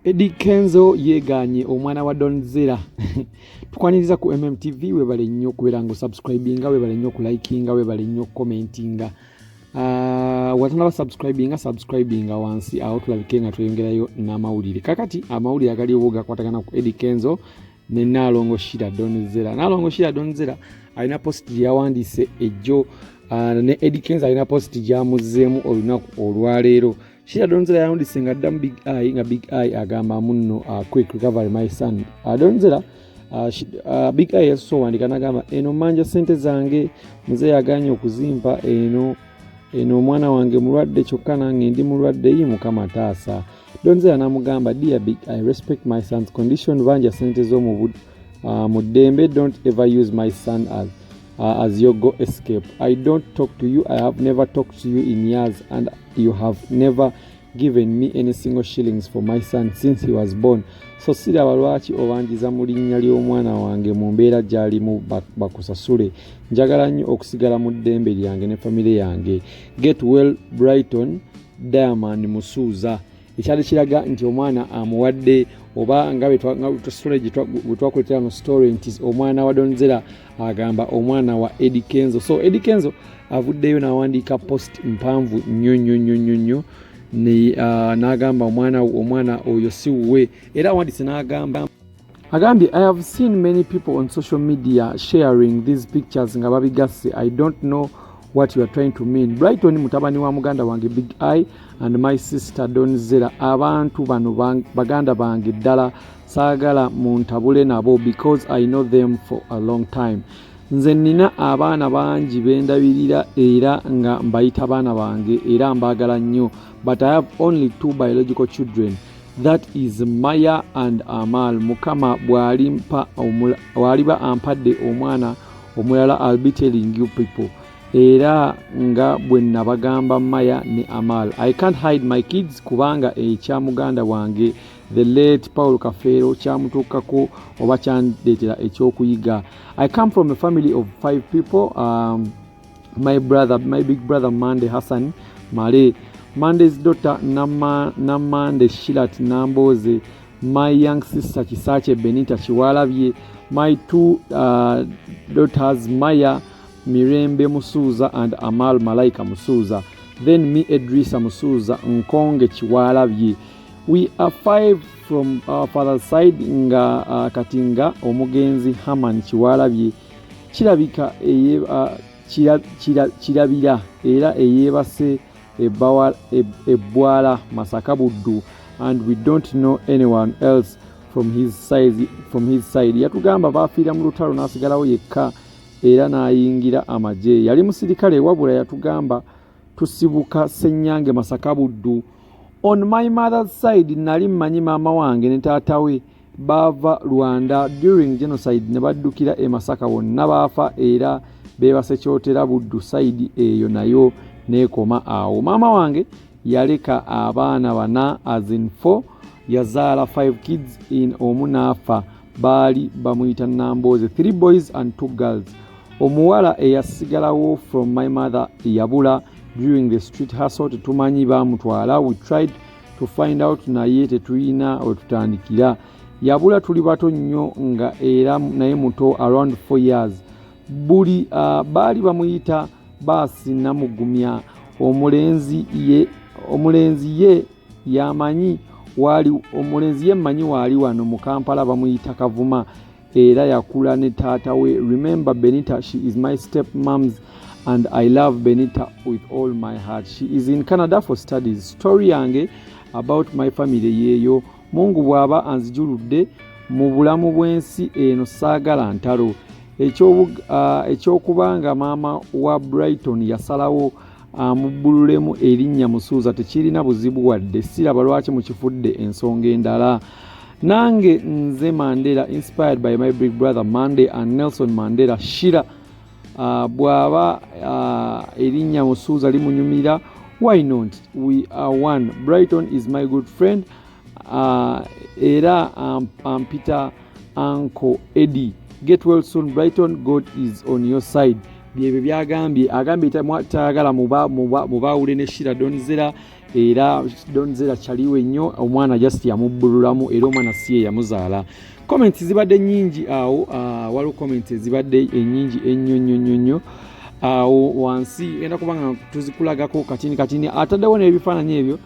Eddie Kenzo yeganye omwana wa Donzera. Tukwaniriza ku MMTV webale nnyo kubeera ngo subscribinga, webale nnyo ku likinga, webale nnyo commentinga. Watanaba subscribinga wansi aho tulabike nga tweyongerayo n'amawulire. Kakati amawulire agali obuga kwatagana ku Eddie Kenzo ne Nalongo Shira Donzera. Nalongo Shira Donzera alina post yawandiise ejjo ne Eddie Kenzo alina post jamuzeemu olunaku olwaleero. Shira Donzera yawandise nga ddamu Big Eye agamba munno quick recovery my son. Donzera Big Eye yasoose wandika n'agamba eno manja ssente zange muzeeyi aganye okuzimpa eno omwana wange mulwadde kyokka nange ndi mulwadde yi Mukama taasa. Donzera n'amugamba dear Big Eye respect my son's condition banja ssente z'omu ddembe don't ever use my son as your go escape. I don't talk to you. I have never talked to you in years and you have never given me any single shillings for my son since he was born. So siraba lwaki obanjiza mu linnya ly'omwana wange mu mbeera gy'alimu bakusasule. Njagala nnyo okusigala mu ddembe lyange ne famire yange. Get well Brighton Diamond Musuuza. Ekyali kiraga nti omwana amuwadde oba nga bwetwakuletera no story nti omwana wa Donzera agamba omwana wa Eddie Kenzo. So Eddie Kenzo avuddeyo n'awandiika post mpanvu nnyo n'agamba omwana oyo si wuwe. Era awandise n'agamba agambye I have seen many people on social media sharing these pictures nga babigasse. I don't know what you are trying to mean. Brighton mutabani wa muganda wange Big Eye and my sister Donzera. Abantu bano baganda bange ddala saagala muntabule nabo because I know them for a long time. Nze nina abaana bangi bendabirira era nga mbayita baana bange era mbaagala nnyo, but I have only 2 biological children. That is Maya and Amal. Mukama bw'aliba ampadde omwana omulala I'll be telling you people. Era nga bwe nabagamba Maya ne Amal. I can't hide my kids kubanga ekya muganda wange the late Paul Kafero kyamutuukako oba kyandeetera ekyokuyiga. I come from a family of 5 people. My big brother Mande Hassan Male, Mande's daughter Namande Shilat Namboze, my young sister Kisache Benita Chiwalabye, my 2 daughters Maya Mirembe Musuuza and Amal Malaika Musuuza. Then me Edrisa Musuuza Nkonge Chiwalabye. We are 5 from our father's side nga Katinga Omugenzi Haman Chiwalabye. Kirabika kirabira era eyebase ebwala Masaka Buddu, and we don't know anyone else from his side. Yatugamba bafiira mu lutalo n'asigalawo yekka era n'ayingira amaje. Yali musirikale wabula yatugamba tusibuka Ssenyange Masaka Buddu. On my mother's side nali mmanyi maama wange ne taata we bava Rwanda during genocide ne baddukira e Masaka bonna baafa era beebase kyotera Buddu side eyo nayo neekoma awo. Maama wange yaleka abaana 4 as in 4, yazaala 5 kids in omu n'afa baali bamuyita Namboze, 3 boys and 2 girls. Omuwala eyasigalawo from my mother yabula during the street hustle. Tetumanyi bamutwala. We tried to find out naye tetulina wetutandikira. Yabula tuli bato nnyo nga era naye muto around 4 years. Buli baali bamuyita Baasi Namugumya. Omulenzi ye yamanyi waali wano mu Kampala bamuyita Kavuma era yakula ne taata we. Remember Benita, she is my stepmom's and I love Benita with all my heart. She is in Canada for studies. Story yange about my family yeyo. Mungu bwaba anzijuludde mu bulamu bw'ensi eno saagala ntalo. Ekyokubanga maama wa Brighton yasalawo amubbululemu erinnya Musuuza tekirina buzibu wadde. Siraba lwaki mukifudde ensonga endala. Nange nze Mandela inspired by my big brother Mande and Nelson Mandela. Shira bwaba erinnya Musuuza limunyumira, why not? We are one. Brighton is my good friend. Era Peter Uncle Eddie. Get well soon Brighton, God is on your side. Byebyo byagambye tayagala mubawule ne Shira Donzera era Donzera chaliwe nnyo omwana just yamubbululamu era omwana siye yamuzaala. Comments zibadde nnyingi awo waliwo comments zibadde ennyingi ennyo awo wansi enda kubanga tuzikulagako katini ataddewo n'ebifaananyi ebyo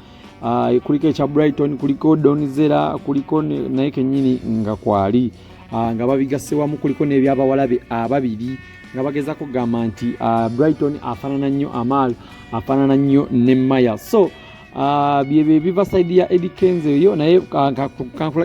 kuliko ekya Brighton kuliko Donzera kuliko naye kennyini nga kwali nga babigasse wamu kuliko n'ebyabawalabe ababiri nga bagezako kugamba nti Brighton afaanana nnyo Amal afaanana nnyo ne Maya. So byebyo biva side ya Eddie Kenzo eyo naye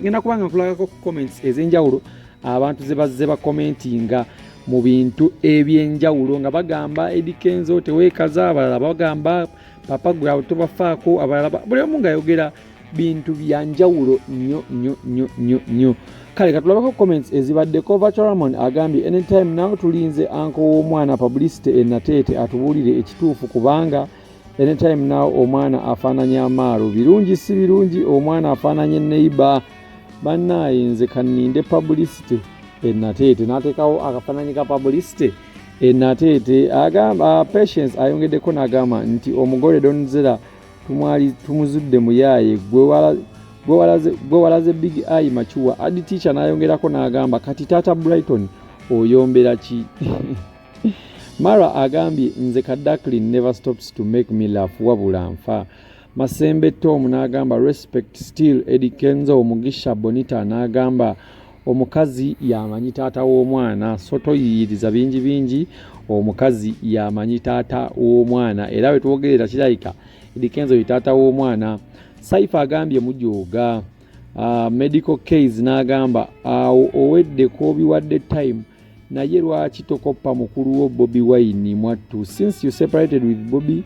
genda kubanga nkulagako comments ez'enjawulo abantu ze bazze bakomentinga mu bintu ebyenjawulo nga bagamba Eddie Kenzo teweekaza, abalala bagamba papa gwe tobafaako, abalala buli omu nga yogera bintu bya njawulo nnyo. Kale katulabako comments ezibaddeko. Virtual Ramon agambye anytime now tulinze anko w'omwana publicity enateete atubuulire ekituufu kubanga anytime now omwana afaananya amaalo birungi si birungi omwana afaananya neighbor bannaye nze kanninde publicity enateete n'ateekawo akafaananyi ka publicity enateete agamba Patience ayongeddeko n'agamba nti omugole Donzera tumuzudde muyaaye gwe walaze Big Eye Machuwa. Adi teacher n'ayongerako n'agamba kati taata Brighton oyombera ki? Mara agambye nze Kadakli never stops to make me laugh wabula nfa. Masembe Tom n'agamba respect still. Eddie Kenzo Mugisha Bonita n'agamba omukazi yamanyi taata w'omwana so toyiyiriza bingi omukazi yamanyi taata w'omwana era we twogerera kirayika Eddie Kenzo ye taata w'omwana. Saifa agambye mujooga. Medical case n'agamba awo owedde ko biwadde time naye lwaki tokoppa mukulu wo Bobby Wine mwattu? Since you separated with Bobby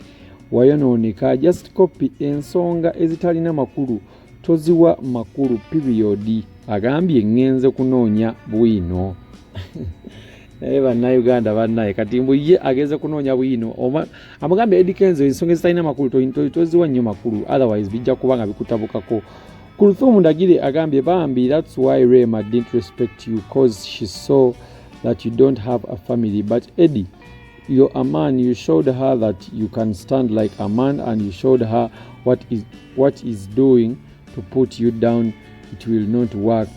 wayonooneka, just copy ensonga ezitalina makulu toziwa makulu period. Agambye ngenze kunoonya bwino. Bannayuganda bannaye kati mbu ye ageze kunoonya bwino amugambye Eddie Kenzo ensonga ezitalina makulu toziwa nnyo makulu otherwise bijja kuba nga bikutabukako. Kulthum Ndagire agambye bambi that's why Rema didn't respect you cause she saw that you don't have a family, but Eddie you're a man, you showed her that you can stand like a man and you showed her what is doing to put you down. It will not work.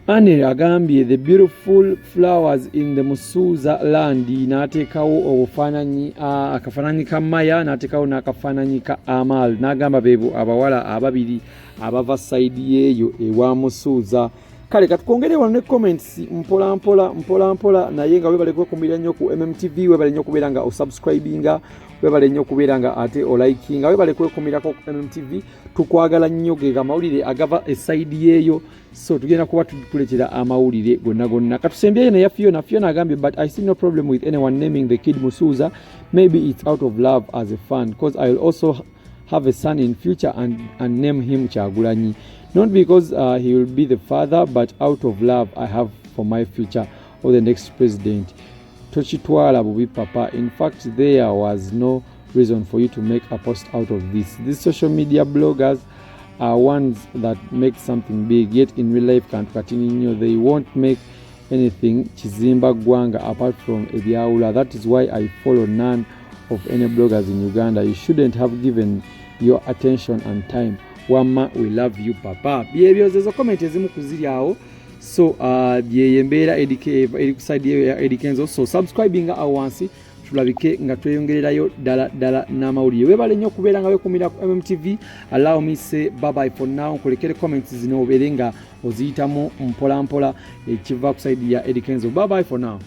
Anne agambye the beautiful flowers in the Musuza land n'ateekawo obufaananyi akafaananyi ka Maya n'ateekawo n'akafaananyi ka Amal n'agamba beebo abawala ababiri abava sayidi yeeyo ewa Musuza. Kale katukwongere wano ne comments mpola naye nga webale kwekumira nnyo ku MMTV, webale nnyo kubeera nga osubscribinga, webale nnyo kubeera nga ate olikinga, webale kwekumirako ku MMTV. Tukwagala nnyo ge amawulire agava esayidi yeeyo, so tugenda kuba tukuletera amawulire gonna. Katusembyeyo naye Fiona agambye but I see no problem with anyone naming the kid Musuza. Maybe it's out of love as a fan because I'll also have a son in future and name him Kyagulanyi. Not because he will be the father, but out of love I have for my future or the next president. Tochitwala Bubi Papa. In fact, there was no reason for you to make a post out of this. These social media bloggers are ones that make something big, yet in real life can't continue. They won't make anything Chizimba Gwanga apart from Ebiaula. That is why I follow none of any bloggers in Uganda. You shouldn't have given your attention and time. Wama, we love you papa. Byebyo zezo comment ezimu kuziri awo. So byeyembeera eri kuside ya Eddie Kenzo. So subscribing awansi tulabike nga tweyongererayo dala n'amawulire. Webale nnyo kubeera nga wekumira ku MMTV. Allow me say bye bye for now. Nkolekere comments zino obeere nga oziyitamu mpola ekiva ku side ya Eddie Kenzo. Bye bye for now.